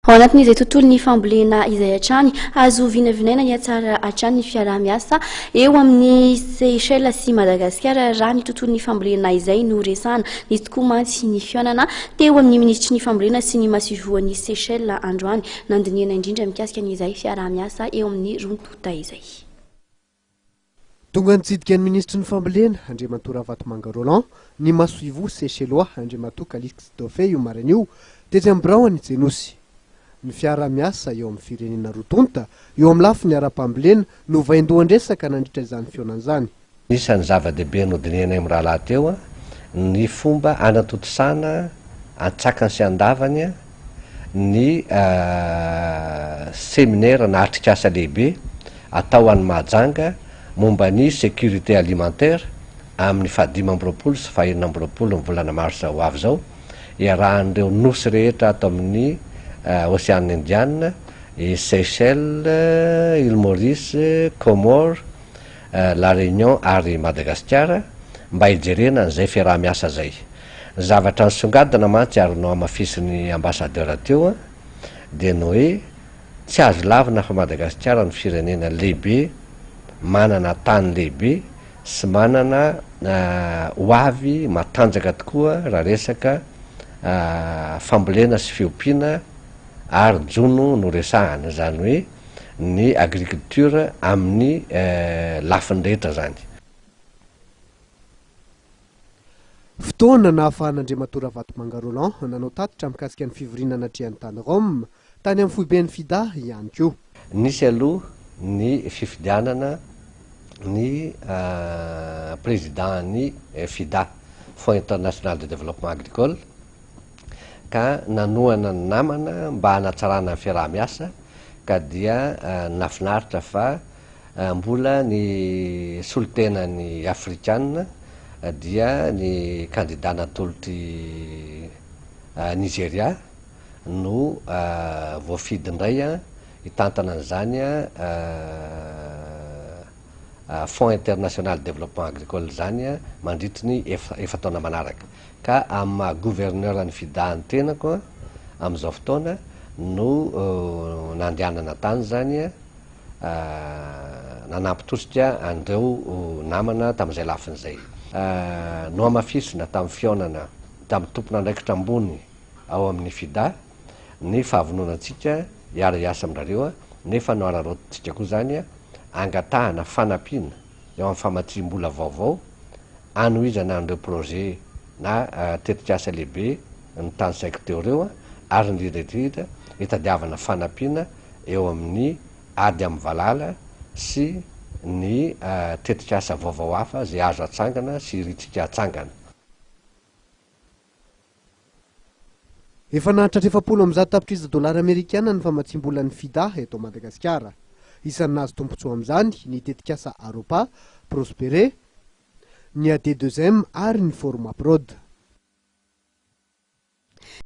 Ao anatin'izay tontolo ny fambolena izay hatrany azo vinavinaina ny atsara hatrany ny fiarah-miasa eo amin'ny Seychelles sy Madagasikara raha ny tontolo ny fambolena izay no resahana. Nisy tokoa mantsy ny fionana teo amin'ny minisitry ny fambolena sy ny masoivoho ny Seychelles androany nandiniana indrindra mikasika an'izay fiarah-miasa eo amin'ny rontota izay. Tonga nitsidika ny minisitry ny fambolena Atoa Ravatomanga Roland ny masoivoho Seychellois Atoa Callixte io maraina io tetsy amin'ny biraony Anosy. Ny fiarah-miasa eo amin'ny firenena rotonta eo amin'ny lafiny ara-pambolena no vaindohan-dresaka nandritra izany fionan'izany. Isan'ny zava-dehibe nodiniana amin'ny rahalahy teo ny fomba anatotosana antsakany sy andavany ny séminaire na atrikasa lehibe atao an'ny mahajanga momba ny sécurité alimentaire amin'ny fahadimy amby roapolo sy fahaenina amby roapolo ny volana mars ho avy zao iarahan'ireo nosy rehetra ato amin'ny Océan Indien, Seychelles, Île Maurice, Comores, La Réunion ary Madagascar mba hijerena an'izay fiarah-miasa zay. Zavatra nisongadina mantsy ary no amafisiny ambassadeur teo dia no hoe tsy azo lavina fa Madagascar ny firenena lehibe, manana tany lehibe sy manana hoavy matanjaka tokoa raha resaka fambolena sy fiompiana ary jono no resahana, zany hoe ny agriculture amin'ny lafiny rehetra zany. Fotoana nahafahan'Andriamantoa Ravatomanga Roland nanao tatitra mikasika ny fivorinana atrehan'ny tany Rome tany amin'ny foiben'ny fida ihany koa. Nisy aloha ny fifidianana ny président ny FIDA, Fonds international de développement agricole, ka nanoana ny namana mba hanatsarana ny fiarah-miasa ka dia nafinaritra fa mbola ny solotena ny afrikana dia ny candidat natolotry Nigeria no voafidy indray hitantana an'izany Fonds international de développement agricole zany mandritry ny efataona manaraka. Ka amin'ny gouverneur ny FIDA ny tenako amin'izao fotoana no nandehanana tany zany nanampitosika andreo namana tamin'izay lafiny zay. No amafisina tamin'ny fionana tamin'ny tompona andraikitra ambony ao amin'ny FIDA ny fahavononantsika hiara-hiasa aminareo nefa no ararotintsika koa zany angatahana fanampiana eo amin'ny famatsim-bola vaovao anohizana an'ireo projet na tetikasa lehibe ny tany saiko teo reo ary indrindra hitadiavana fanampiana eo amin'ny ady amin'ny valala sy ny tetikasa vaovao hafa zay azo atsangana sy iritsika atsangana. Efa nahatratra 700 dollara amerikana ny famatsim-bolan'ny FIDA eto Madagasikara. Isan'ny nahazo tombotsoa amin'izany ny tetikasa Aropa, Prospere, ny AD2M ary ny Forma Prod.